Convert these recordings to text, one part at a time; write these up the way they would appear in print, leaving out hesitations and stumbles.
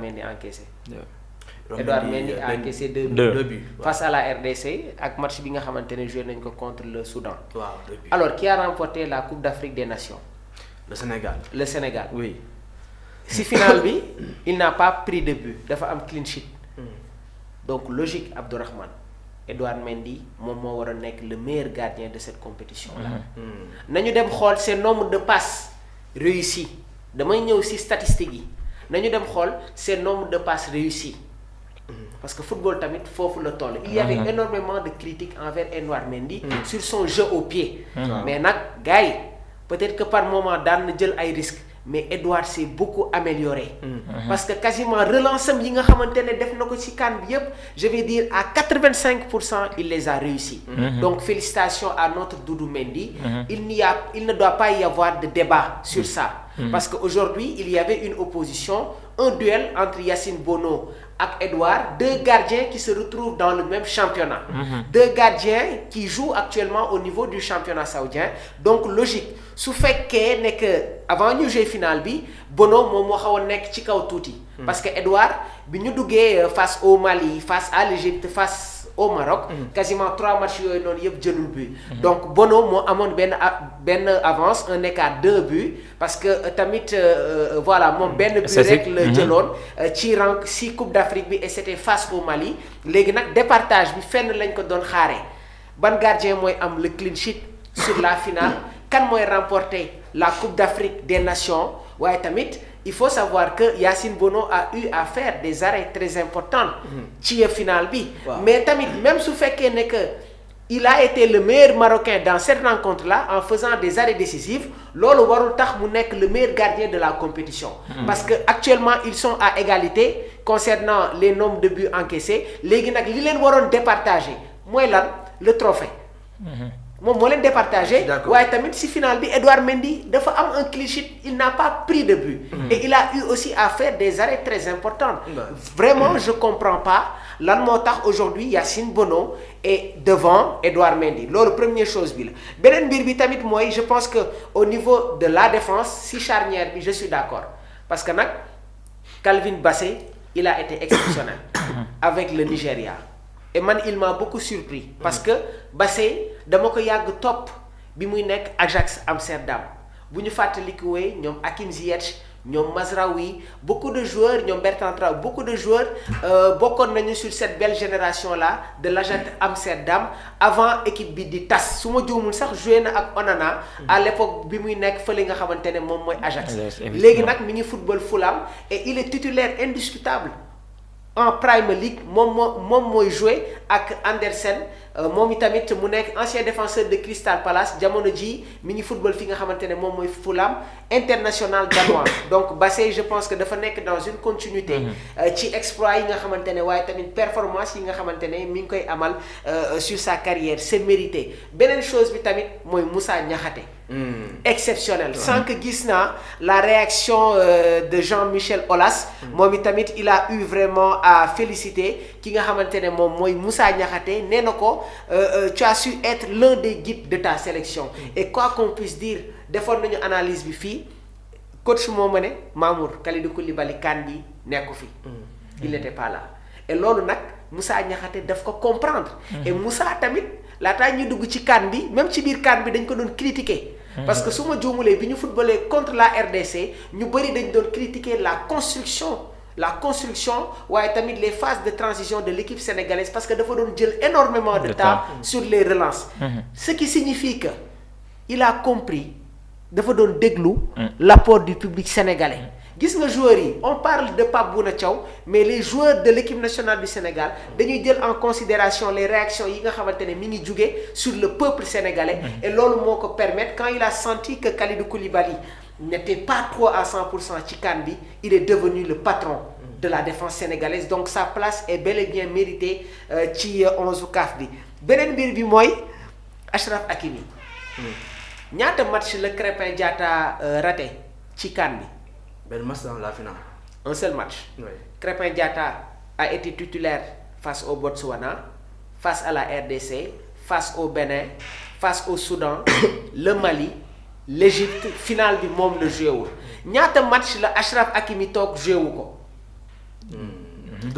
Mendy encaissé. Yeah. Edouard Mendy a encaissé 2 buts face à la RDC ak match bi nga xamante ne joué nañ ko contre le Soudan. Waaw, 2 buts. Alors qui a remporté la Coupe d'Afrique des Nations? Le Sénégal. Le Sénégal. Oui. Si finale bi il n'a pas pris de but dafa am clean sheet. Donc logique Abdourahmane Edouard Mendy moom moo war a nekk le meilleur gardien de cette compétition là. Nañu dem xool ses nombre de passes réussies damay ñëw ci statistiques yi nañu dem xool ses nombre de passes réussies parce que football tamit foofu la toll. Il y avait énormément de critiques envers Edouard Mendy sur son jeu au pied. Mais nag gars yi peut-être que par moment daan na jël ay risques. Mais Edouard s'est beaucoup amélioré. Parce que quasiment relance am yi nga xamante ne def na ko ci CAN bi yëpp je vais dire à 85% il les a réussi. Donc félicitations à notre Doudou Mendy. Il ne doit pas y avoir de débat sur ça. Parce qu'aujourd'hui il y avait une opposition, un duel entre Yacine Bono ak Edouard, 2 gardiens qui se retrouvent dans le même championnat. 2 gardiens qui jouent actuellement au niveau du championnat saoudien. Donc logique su fekkee ne que avant ñu jouer finale bi Bono moom moo xaw a nekk ci kaw tuuti. Parce que Edouard bi ñu duggee face au Mali, face à l'Égypte, face au Maroc, quasiment 3 matchs yooyu noonu yëpp jëlul but. Donc Bono moo amoon benn avance, un écart 2 buts parce que tamit voilà moom benn but rek la jëloon ci rang ci Coupe d'Afrique bi et c'était face au Mali. Léegi nag départage bi fenn lañ ko doon xaaree ban gardien mooy am le clean sheet sur la finale kan mooy remporter la Coupe d'Afrique des Nations. waaye tamit il faut savoir que Yacine Bono a eu à faire des arrêts très importants ci finale bi. Mais tamit même su fekkee ne que il a été le meilleur Marocain dans cette rencontre-là en faisant des arrêts décisifs loolu warul tax mu nekk le meilleur gardien de la compétition. Parce que actuellement ils sont à égalité concernant les nombres de buts encaissés léegi nag li leen waroon départager mooy lan le trophée. moom moo leen départagé. waaye tamit si finale bi Edouard Mendy dafa am un clean sheet il n'a pas pris de but. Et il a eu aussi à faire des arrêts très importants. Vraiment je comprends pas lan moo tax aujourd'hui Yacine Bono est devant Edouard Mendy loolu première chose bi la. beneen mbir bi tamit mooy je pense que au niveau de la défense si charnière bi je suis d'accord parce que nag Calvin Bassey il a été exceptionnel avec le Nigeria. Et man il m'a beaucoup surpris parce que Bassey dama ko yàgg topp bi muy nekk Ajax Amsterdam bu ñu fàttalikuwee ñoom Hakim Ziyech ñoom Mazraoui beaucoup de joueurs ñoom Bertrand Traoré beaucoup de joueurs bokkoon nañu sur cette belle génération là de l'Ajax Amsterdam avant équipe bi di tas su ma juumul sax joué na ak Onana à l'époque bi muy nekk fële nga xamante ne moom mooy Ajax. Léegi nag mi ngi football Fulham et il est titulaire indiscutable. En Premier League moom mooy joué ak Andersen moom itamit mu nekk ancien défenseur de Crystal Palace jamono ji mi ngi football fi nga xamante ne moom mooy Fulham international danois. Donc Bassey je pense que dafa nekk dans une continuité ci exploit yi nga xamante ne waaye tamit performance yi nga xamante ne mi ngi koy amal sur sa carrière c'est mérité. Beneen chose bi tamit mooy Moussa Niakhaté. Exceptionnel sans que gis naa la réaction de Jean-Michel Aulas moom itamit il a eu vraiment à féliciter ki nga xamante ne moom mooy Moussa Niakhaté nee na ko tu as su être l'un des guides de ta sélection et quoi qu'on puisse dire defoon nañu analyse bi fii coach moo ma ne Mamour Kalidou Koulibaly CAN bi nekku fi il n'était pas là et loolu nag Moussa Niakhaté daf ko comprendre et Moussa tamit laataa ñuy dugg ci CAN bi même ci biir CAN bi dañ ko doon critiquer parce que su ma juumulee bi ñu footballé contre la RDC ñu bëri dañ doon critiquer la construction waaye tamit les phases de transition de l'équipe sénégalaise parce que dafa doon jël énormément de temps sur les relances ce qui signifie que il a compris dafa doon déglu l'apport du public sénégalais. Gis nga joueurs yi on parle de Pape Bouna Thiaw mais les joueurs de l'équipe nationale du Sénégal dañuy jël en considération les réactions yi nga xamante ne mi ngi jugee sur le peuple sénégalais et loolu moo ko permettre quand il a senti que Kalidou Koulibaly n'était pas trop à 100% ci CAN bi il est devenu le patron de la défense sénégalaise donc sa place est bel et bien méritée ci 11 CAF bi. Beneen mbir bi mooy Achraf Hakimi ñaata match la Krépin Diatta raté ci CAN bi. Ben match dans la finale. Un seul match. Oui. Krépin Diatta a été titulaire face au Botswana, face à la RDC, face au Bénin, face au Soudan, le Mali, l'Égypte. Finale bi moom la joué wul ñaata match la Achraf Hakimi toog joué wu ko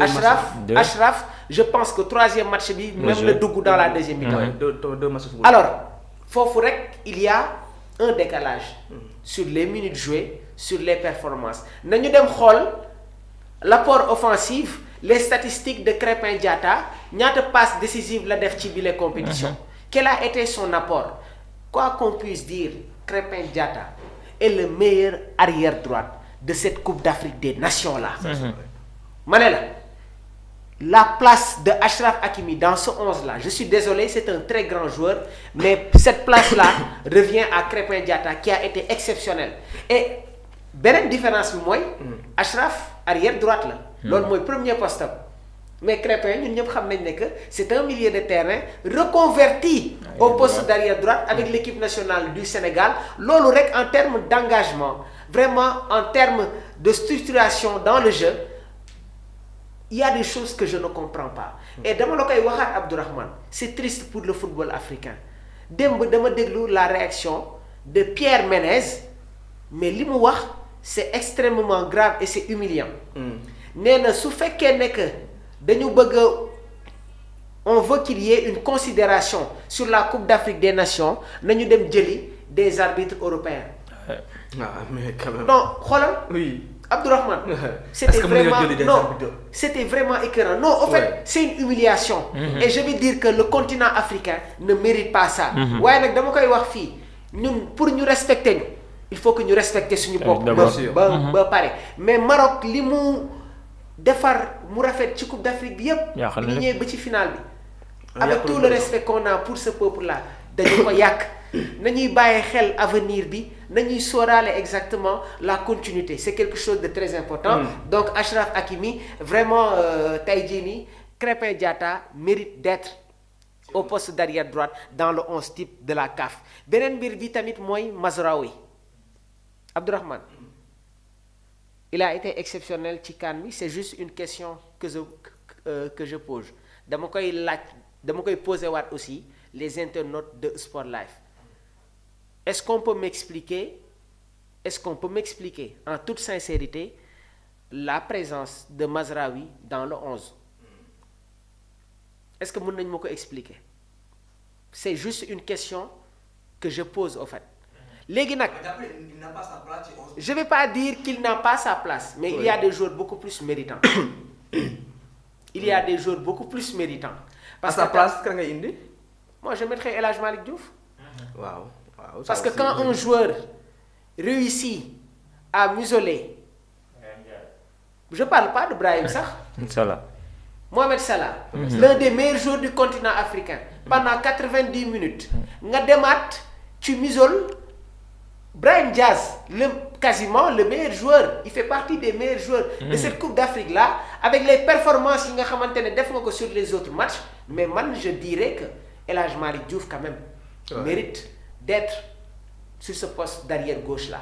Achraf je pense que troisième match bi même le dugg dans la deuxième mi-temps. deux matchs. Alors foofu rek il y a un décalage sur les minutes jouées, sur les performances nañu dem xool l'apport offensif, les statistiques de Krépin Diatta ñaata passe décisive la def ci bile compétition. Quel a été son apport? Quoi qu'on puisse dire, Krépin Diatta est le meilleur arrière droite de cette Coupe d'Afrique des Nations là. Ma ne la place de Achraf Hakimi dans ce 11 là, je suis désolé, c'est un très grand joueur, mais cette place là revient à Krépin Diatta qui a été exceptionnel. Et beneen différence bi mooy Achraf arrière droite la. loolu mooy premier poste. Mais Krépin ñun ñëpp xam nañ ne que c'est un milieu de terrain reconverti au poste d'arrière droite avec l'équipe nationale du Sénégal. Loolu rek en termes d'engagement, vraiment en termes de structuration dans le jeu, il y a des choses que je ne comprends pas. Et dama la koy waxaat Abdourahmane, c'est triste pour le football africain. Démb dama déglu la réaction de Pierre Menez, mais li mu wax c'est extrêmement grave et c'est humiliant. Nee na su fekkee ne que dañu bëgg on veut qu'il y ait une considération sur la Coupe d'Afrique des Nations, nañu dem jëli des arbitres européens. Mais quand même. Non xoolal. Oui. Abdourahmane, c'était vraiment écœurant. Non, en fait, c'est une humiliation. Et je veux dire que le continent africain ne mérite pas ça. waaye nag dama koy wax fii ñun pour ñu respecter ñu il faut que ñu respecter suñu bopp. ba pare mais Maroc li mu defar mu rafet ci Coupe d'Afrique bi yépp bi ñu ñëwee ba ci finale bi. avec tout le respect qu'on a pour ce peuple là dañu ko yàq. nañuy bàyyi xel avenir bi nañuy sóoraale exactement la continuité, c'est quelque chose de très important. Donc Achraf Hakimi vraiment tey jii nii Krépin Diatta mérite d'être au poste d'arrière droite dans le 11 type de la CAF. beneen mbir bi tamit mooy Mazraoui Abdourahmane, il a été exceptionnel ci CAN bi. C'est juste une question que je pose. dama koy poser waat aussi les internautes de Sport Life. Est-ce qu'on peut m'expliquer en toute sincérité la présence de Mazraoui dans le 11? Est-ce que mën nañ ma ko expliquer? C'est juste une question que je pose au fait. Léegi nag je vais pas dire qu'il n'a pas sa place, mais il y a des joueurs beaucoup plus méritants. Il y a des joueurs beaucoup plus méritants. Parce que sa place kan ngay indi? Moi je mettrais El Hadj Malick Diouf. Waaw. Parce que quand un joueur réussit à museler, je parle pas de Brahim sax. Mohamed Salah, l'un des meilleurs joueurs du continent africain, pendant 90 minutes, nga demaat tu museles Brahim Diaz, quasiment le meilleur joueur, il fait partie des meilleurs joueurs de cette Coupe d'Afrique là, avec les performances yi nga xamante ne def nga ko sur les autres matchs. Mais man je dirais que El Hadj Malick Diouf quand même mérite d'être sur ce poste d'arrière gauche là.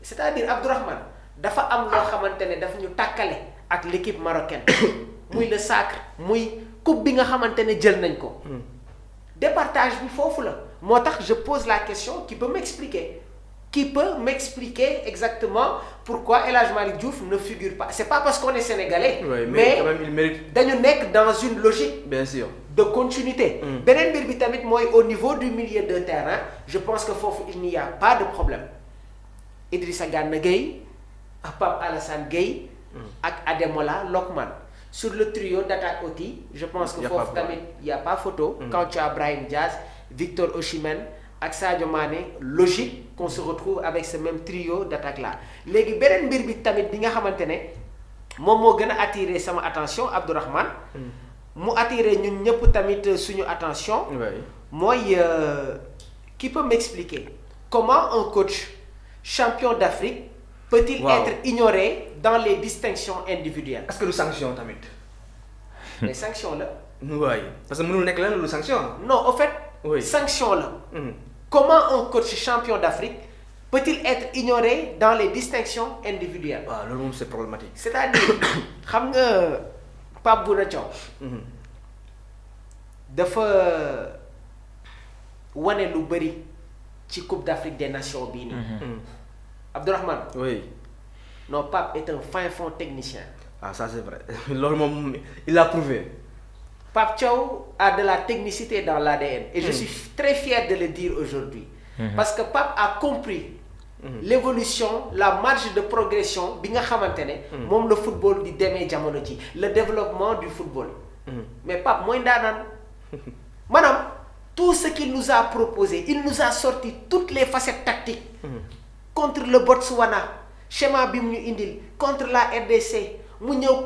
C'est-à-dire Abdourahmane dafa am loo xamante ne dafa ñu tàkkale ak l'équipe marocaine muy le sacre muy coupe bi nga xamante ne jël nañ ko. Départage bi foofu la moo tax je pose la question qui peut m'expliquer exactement pourquoi El Hadj Malick Diouf ne figure pas. C'est pas parce qu'on est sénégalais. Mais quand même il mérite. dañu nekk dans une logique. Bien sûr. De continuité. beneen mbir bi tamit mooy au niveau du milieu de terrain je pense que foofu il n'y a pas de problème. Idrissa Gana Gueye ak Pape Alassane Gueye ak Ademola Lookman. Sur le trio d'attaque aussi je pense que foofu tamit il y a pas photo. Quand tu as Brahim Diaz, Victor Osimhen ak Sadio Mané, logique qu'on se retrouve avec ce même trio d'attaque là. Léegi beneen mbir bi tamit bi nga xamante ne moom moo gën a attirer sama attention Abdourahmane. mu attirer ñun ñëpp tamit suñu attention. mooy qui peut m'expliquer comment un coach champion d'Afrique peut-il être ignoré dans les distinctions individuelles? Est-ce que du sanction tamit? Les sanctions là. Oui, parce que mënul nekk lan lu sanction. Non, en fait. Sanction là. Comment un coach champion d'Afrique peut-il être ignoré dans les distinctions individuelles? Waaw loolu moom c'est problématique. C'est-à-dire xam nga Pape Bouna Thiaw dafa wane lu bëri ci Coupe d'Afrique des Nations bii nii. Abdourahmane. Oui. Non, Pape est un fin fond technicien. Ah, ça c'est vrai. Loolu moom il l'a prouvé. Pape Thiaw a de la technicité dans l'ADN et je suis très fier de le dire aujourd'hui parce que Pape a compris l'évolution, la marge de progression bi nga xamante ne moom le football di demee jamono ji, le développement du football. Mais Pape mooy ndaanaan maanaam tout ce qu'il nous a proposé, il nous a sorti toutes les facettes tactiques contre le Botswana, schéma bi mu ñu indil contre la RDC mu ñëw